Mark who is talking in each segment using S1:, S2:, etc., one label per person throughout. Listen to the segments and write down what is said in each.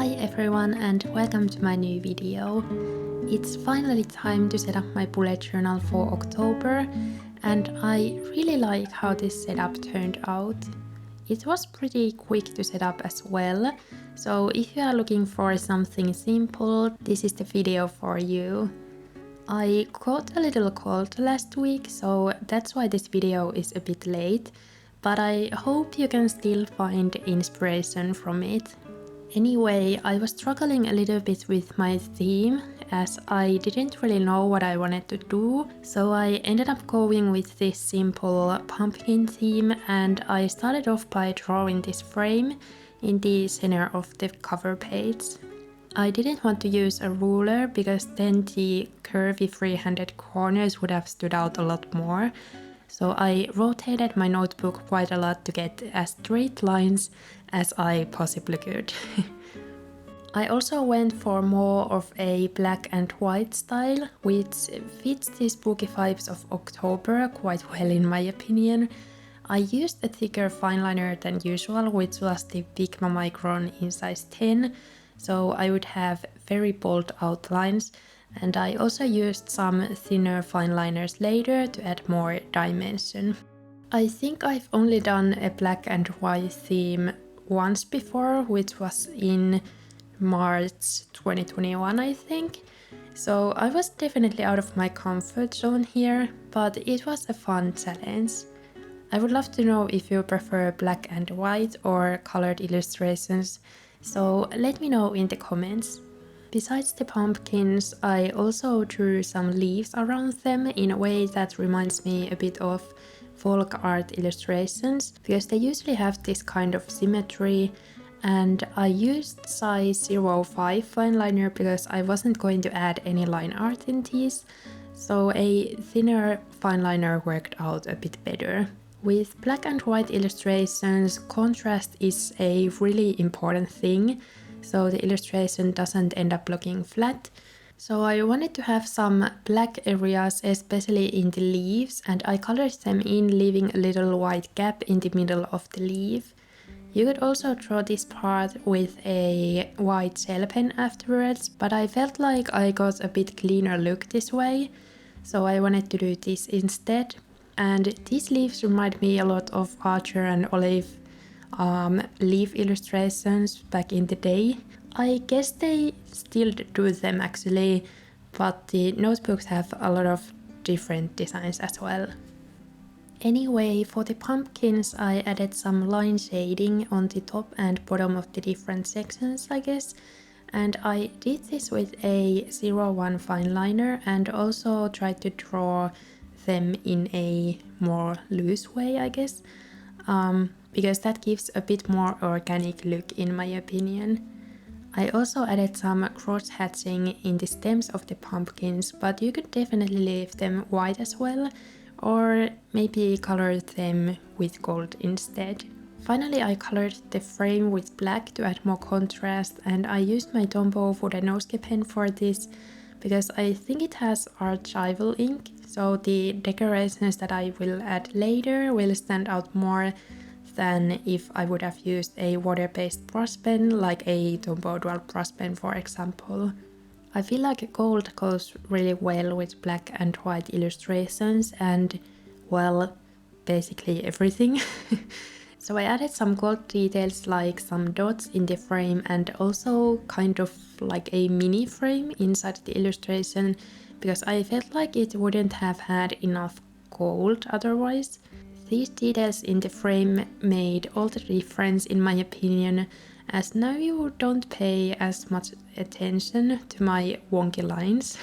S1: Hi everyone and welcome to my new video. It's finally time to set up my bullet journal for October and I really like how this setup turned out. It was pretty quick to set up as well, so if you are looking for something simple, this is the video for you. I caught a little cold last week, so that's why this video is a bit late, but I hope you can still find inspiration from it. Anyway, I was struggling a little bit with my theme as I didn't really know what I wanted to do, so I ended up going with this simple pumpkin theme and I started off by drawing this frame in the center of the cover page. I didn't want to use a ruler because then the curvy free-handed corners would have stood out a lot more. So I rotated my notebook quite a lot to get as straight lines as I possibly could. I also went for more of a black and white style, which fits the spooky vibes of October quite well in my opinion. I used a thicker fineliner than usual, which was the Pigma micron in size 10, so I would have very bold outlines. And I also used some thinner fineliners later to add more dimension. I think I've only done a black and white theme once before, which was in March 2021 I think. So I was definitely out of my comfort zone here, but it was a fun challenge. I would love to know if you prefer black and white or colored illustrations, so let me know in the comments. Besides the pumpkins, I also drew some leaves around them in a way that reminds me a bit of folk art illustrations, because they usually have this kind of symmetry, and I used size 05 fineliner because I wasn't going to add any line art in these, so a thinner fineliner worked out a bit better. With black and white illustrations, contrast is a really important thing, so the illustration doesn't end up looking flat. So I wanted to have some black areas, especially in the leaves, and I colored them in, leaving a little white gap in the middle of the leaf. You could also draw this part with a white gel pen afterwards, but I felt like I got a bit cleaner look this way, so I wanted to do this instead. And these leaves remind me a lot of Archer and Olive leaf illustrations back in the day. I guess they still do them actually, but the notebooks have a lot of different designs as well. Anyway, for the pumpkins I added some line shading on the top and bottom of the different sections, I guess. And I did this with a 01 fineliner and also tried to draw them in a more loose way, I guess. Because that gives a bit more organic look in my opinion. I also added some cross hatching in the stems of the pumpkins, but you could definitely leave them white as well, or maybe color them with gold instead. Finally, I colored the frame with black to add more contrast, and I used my Tombow wooden nose pen for this because I think it has archival ink, so the decorations that I will add later will stand out more than if I would have used a water-based brush pen like a Tombow dual brush pen for example. I feel like gold goes really well with black and white illustrations and, well, basically everything. So I added some gold details like some dots in the frame and also kind of like a mini frame inside the illustration because I felt like it wouldn't have had enough gold otherwise. These details in the frame made all the difference in my opinion, as now you don't pay as much attention to my wonky lines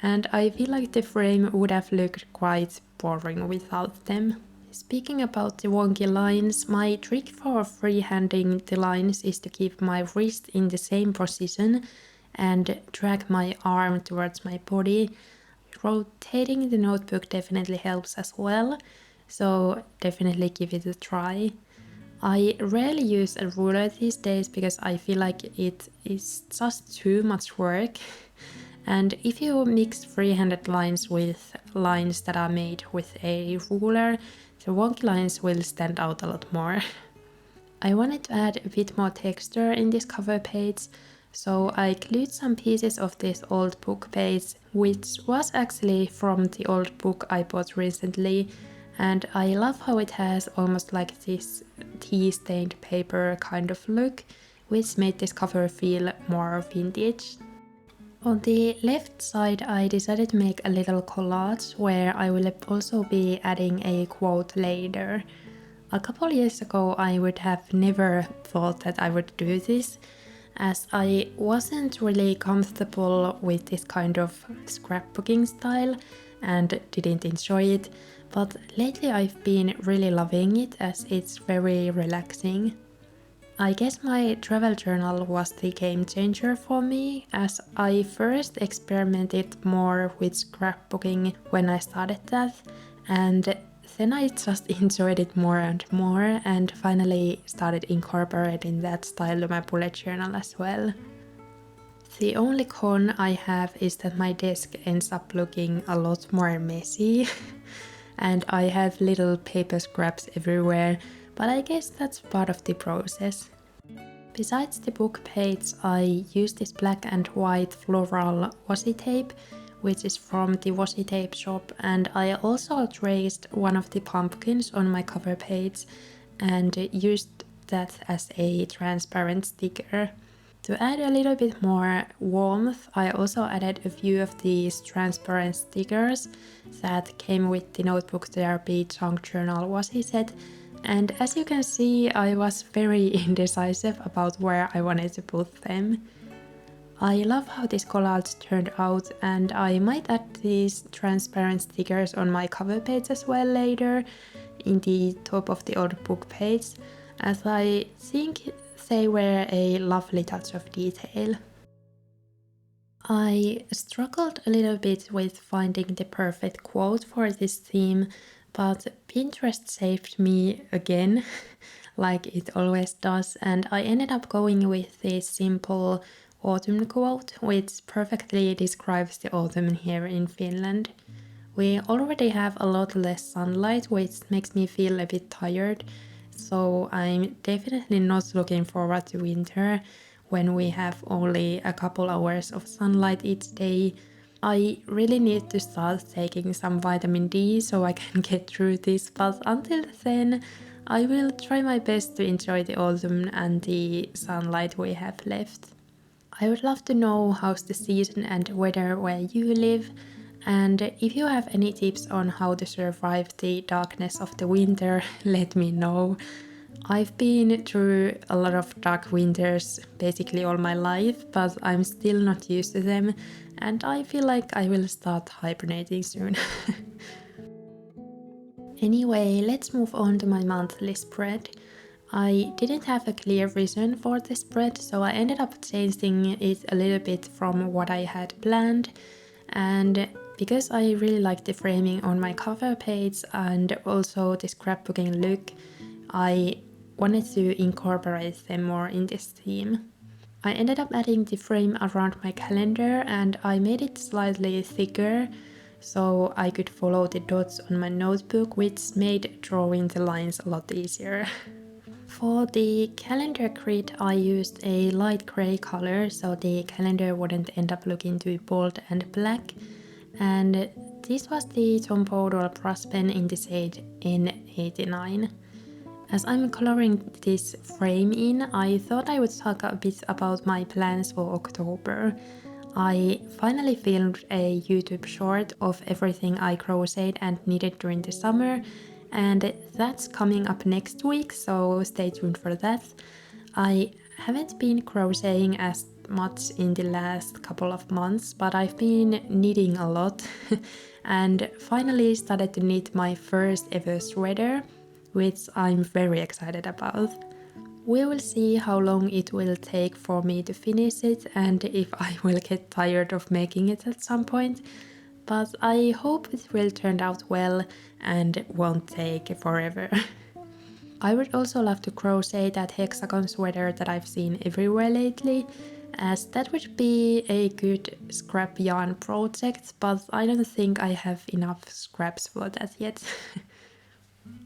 S1: and I feel like the frame would have looked quite boring without them. Speaking about the wonky lines, my trick for freehanding the lines is to keep my wrist in the same position and drag my arm towards my body. Rotating the notebook definitely helps as well, so definitely give it a try. I rarely use a ruler these days because I feel like it is just too much work. And if you mix freehanded lines with lines that are made with a ruler, the wonky lines will stand out a lot more. I wanted to add a bit more texture in this cover page, so I glued some pieces of this old book page, which was actually from the old book I bought recently, and I love how it has almost like this tea-stained paper kind of look, which made this cover feel more vintage. On the left side, I decided to make a little collage where I will also be adding a quote later. A couple years ago, I would have never thought that I would do this, as I wasn't really comfortable with this kind of scrapbooking style and didn't enjoy it, but lately I've been really loving it as it's very relaxing. I guess my travel journal was the game changer for me, as I first experimented more with scrapbooking when I started that, and then I just enjoyed it more and more and finally started incorporating that style to my bullet journal as well. The only con I have is that my desk ends up looking a lot more messy and I have little paper scraps everywhere, but I guess that's part of the process. Besides the book page, I use this black and white floral washi tape, which is from the washi tape shop, and I also traced one of the pumpkins on my cover page and used that as a transparent sticker. To add a little bit more warmth, I also added a few of these transparent stickers that came with the Notebook Therapy Junk Journal washi set, and as you can see, I was very indecisive about where I wanted to put them. I love how this collage turned out, and I might add these transparent stickers on my cover page as well later, in the top of the old book page, as I think they were a lovely touch of detail. I struggled a little bit with finding the perfect quote for this theme, but Pinterest saved me again, like it always does, and I ended up going with this simple autumn quote, which perfectly describes the autumn here in Finland. We already have a lot less sunlight, which makes me feel a bit tired, so I'm definitely not looking forward to winter when we have only a couple hours of sunlight each day. I really need to start taking some vitamin D so I can get through this, but until then, I will try my best to enjoy the autumn and the sunlight we have left. I would love to know how's the season and weather where you live, and if you have any tips on how to survive the darkness of the winter, let me know. I've been through a lot of dark winters basically all my life, but I'm still not used to them, and I feel like I will start hibernating soon. Anyway, let's move on to my monthly spread. I didn't have a clear reason for the spread, so I ended up changing it a little bit from what I had planned, and because I really like the framing on my cover page and also the scrapbooking look, I wanted to incorporate them more in this theme. I ended up adding the frame around my calendar and I made it slightly thicker so I could follow the dots on my notebook, which made drawing the lines a lot easier. For the calendar grid, I used a light gray color so the calendar wouldn't end up looking too bold and black. And this was the Tombow brush pen in the shade N89. As I'm coloring this frame in, I thought I would talk a bit about my plans for October. I finally filmed a YouTube short of everything I crocheted and knitted during the summer, and that's coming up next week, so stay tuned for that. I haven't been crocheting as much in the last couple of months, but I've been knitting a lot and finally started to knit my first ever sweater, which I'm very excited about. We will see how long it will take for me to finish it and if I will get tired of making it at some point, but I hope it will turn out well and won't take forever. I would also love to crochet that hexagon sweater that I've seen everywhere lately, as that would be a good scrap yarn project, but I don't think I have enough scraps for that yet.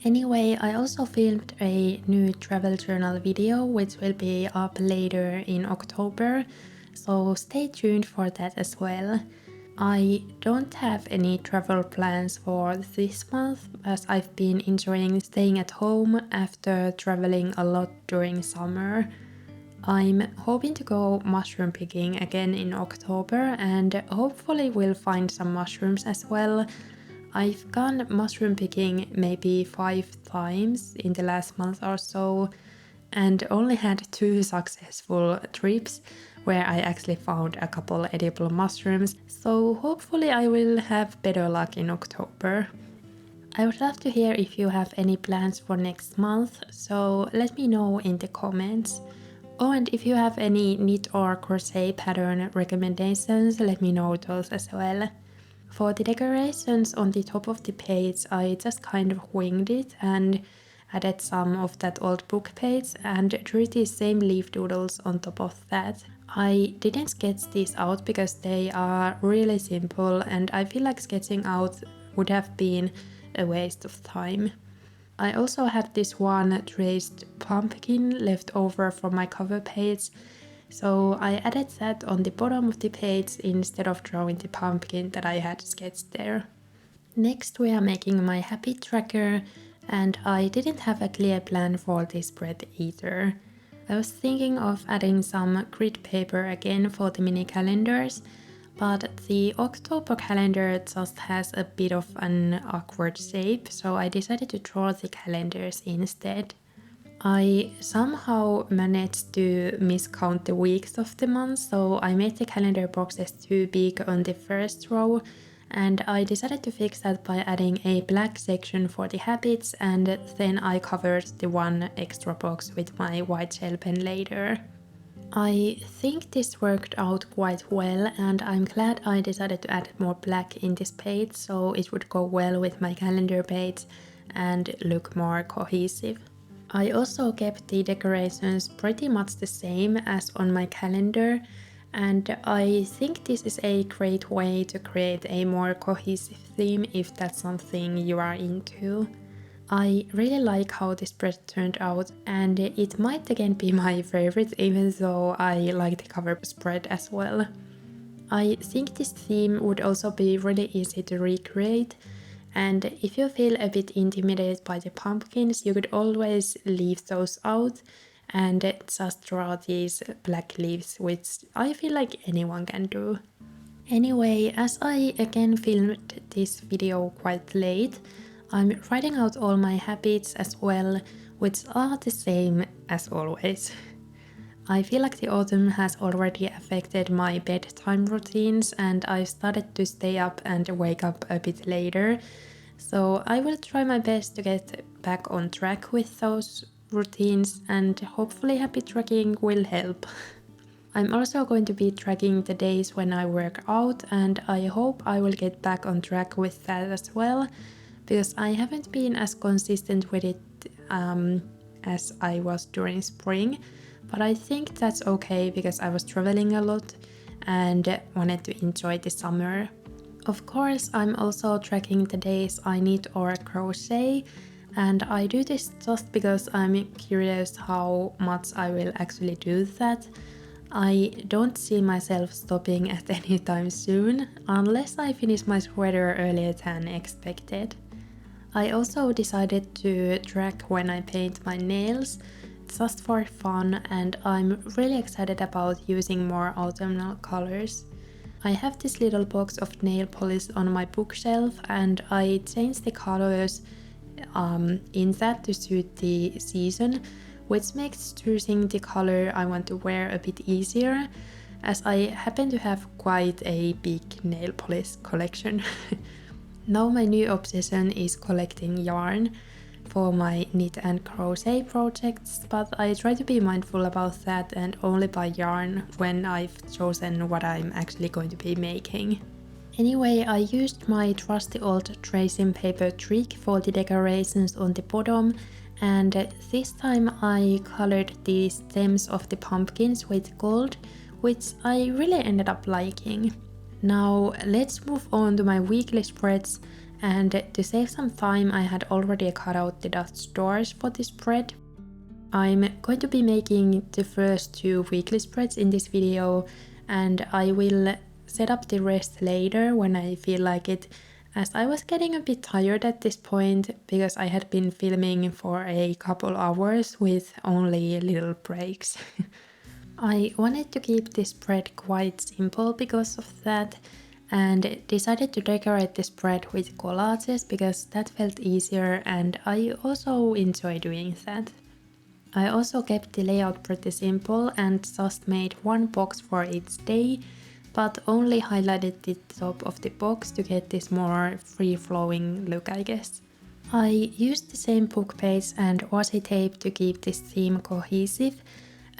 S1: Anyway, I also filmed a new travel journal video which will be up later in October, so stay tuned for that as well. I don't have any travel plans for this month as I've been enjoying staying at home after traveling a lot during summer. I'm hoping to go mushroom picking again in October and hopefully we'll find some mushrooms as well. I've gone mushroom picking maybe 5 times in the last month or so and only had 2 successful trips where I actually found a couple edible mushrooms, so hopefully I will have better luck in October. I would love to hear if you have any plans for next month, so let me know in the comments. Oh, and if you have any knit or crochet pattern recommendations, let me know those as well. For the decorations on the top of the page, I just kind of winged it and added some of that old book page and drew these same leaf doodles on top of that. I didn't sketch these out because they are really simple and I feel like sketching out would have been a waste of time. I also had this one traced pumpkin left over from my cover page, so I added that on the bottom of the page instead of drawing the pumpkin that I had sketched there. Next we are making my habit tracker, and I didn't have a clear plan for this spread either. I was thinking of adding some grid paper again for the mini calendars, but the October calendar just has a bit of an awkward shape, so I decided to draw the calendars instead. I somehow managed to miscount the weeks of the month, so I made the calendar boxes too big on the first row, and I decided to fix that by adding a black section for the habits, and then I covered the one extra box with my white gel pen later. I think this worked out quite well, and I'm glad I decided to add more black in this page so it would go well with my calendar page and look more cohesive. I also kept the decorations pretty much the same as on my calendar, and I think this is a great way to create a more cohesive theme if that's something you are into. I really like how this spread turned out, and it might again be my favorite even though I like the cover spread as well. I think this theme would also be really easy to recreate, and if you feel a bit intimidated by the pumpkins, you could always leave those out and just draw these black leaves, which I feel like anyone can do. Anyway, as I again filmed this video quite late, I'm writing out all my habits as well, which are the same as always. I feel like the autumn has already affected my bedtime routines and I've started to stay up and wake up a bit later, so I will try my best to get back on track with those routines and hopefully habit tracking will help. I'm also going to be tracking the days when I work out, and I hope I will get back on track with that as well, because I haven't been as consistent with it as I was during spring, but I think that's okay because I was traveling a lot and wanted to enjoy the summer. Of course, I'm also tracking the days I knit or crochet, and I do this just because I'm curious how much I will actually do that. I don't see myself stopping at any time soon, unless I finish my sweater earlier than expected. I also decided to track when I paint my nails, just for fun, and I'm really excited about using more autumnal colors. I have this little box of nail polish on my bookshelf and I changed the colors in that to suit the season, which makes choosing the color I want to wear a bit easier, as I happen to have quite a big nail polish collection. Now my new obsession is collecting yarn for my knit and crochet projects, but I try to be mindful about that and only buy yarn when I've chosen what I'm actually going to be making. Anyway, I used my trusty old tracing paper trick for the decorations on the bottom, and this time I colored the stems of the pumpkins with gold, which I really ended up liking. Now let's move on to my weekly spreads, And to save some time, I had already cut out the dust doors for this spread. I'm going to be making the first 2 weekly spreads in this video, and I will set up the rest later when I feel like it, as I was getting a bit tired at this point because I had been filming for a couple hours with only little breaks. I wanted to keep this spread quite simple because of that, and decided to decorate the spread with collages because that felt easier, and I also enjoy doing that. I also kept the layout pretty simple and just made one box for each day, but only highlighted the top of the box to get this more free-flowing look, I guess. I used the same book page and washi tape to keep this theme cohesive,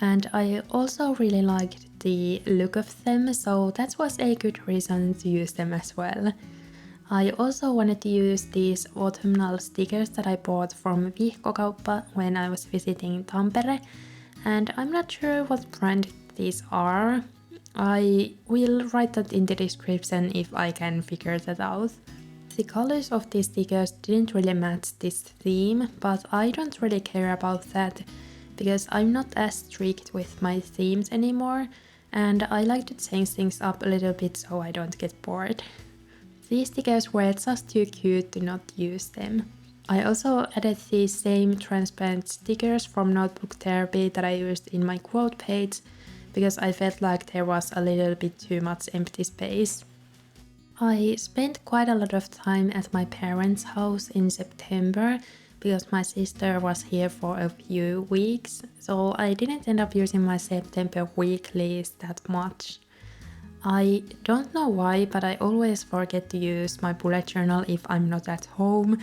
S1: and I also really liked the look of them, so that was a good reason to use them as well. I also wanted to use these autumnal stickers that I bought from Vihkokauppa when I was visiting Tampere, and I'm not sure what brand these are. I will write that in the description if I can figure that out. The colors of these stickers didn't really match this theme, but I don't really care about that because I'm not as strict with my themes anymore, and I like to change things up a little bit so I don't get bored. These stickers were just too cute to not use them. I also added these same transparent stickers from Notebook Therapy that I used in my quote page because I felt like there was a little bit too much empty space. I spent quite a lot of time at my parents' house in September because my sister was here for a few weeks, so I didn't end up using my September weeklies that much. I don't know why, but I always forget to use my bullet journal if I'm not at home.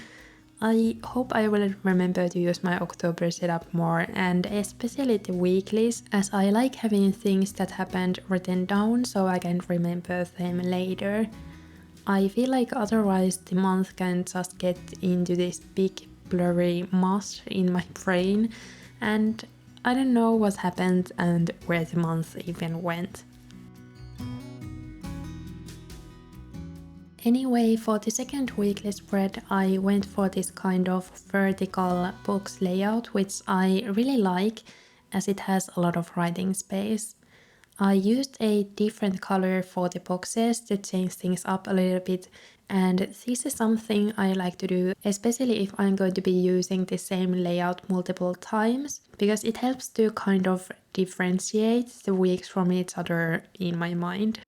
S1: I hope I will remember to use my October setup more, and especially the weeklies, as I like having things that happened written down so I can remember them later. I feel like otherwise the month can just get into this big blurry mush in my brain, and I don't know what happened and where the month even went. Anyway, for the second weekly spread, I went for this kind of vertical box layout, which I really like as it has a lot of writing space. I used a different color for the boxes to change things up a little bit, and this is something I like to do, especially if I'm going to be using the same layout multiple times, because it helps to kind of differentiate the weeks from each other in my mind.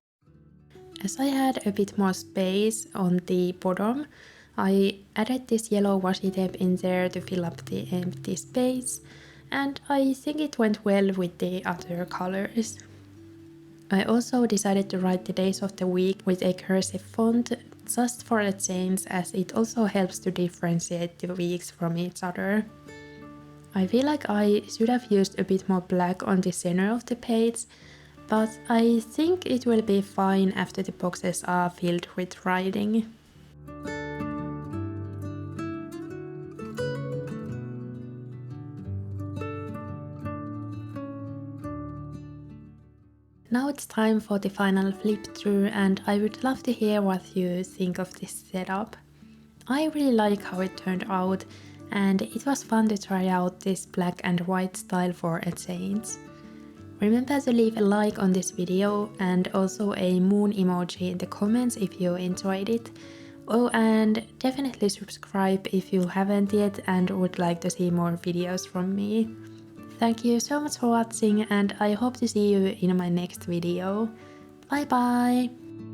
S1: As I had a bit more space on the bottom, I added this yellow washi tape in there to fill up the empty space, and I think it went well with the other colors. I also decided to write the days of the week with a cursive font, just for a change, as it also helps to differentiate the weeks from each other. I feel like I should have used a bit more black on the center of the page, but I think it will be fine after the boxes are filled with writing. Now it's time for the final flip through, and I would love to hear what you think of this setup. I really like how it turned out, and it was fun to try out this black and white style for a change. Remember to leave a like on this video and also a moon emoji in the comments if you enjoyed it. Oh, and definitely subscribe if you haven't yet and would like to see more videos from me. Thank you so much for watching, and I hope to see you in my next video. Bye bye!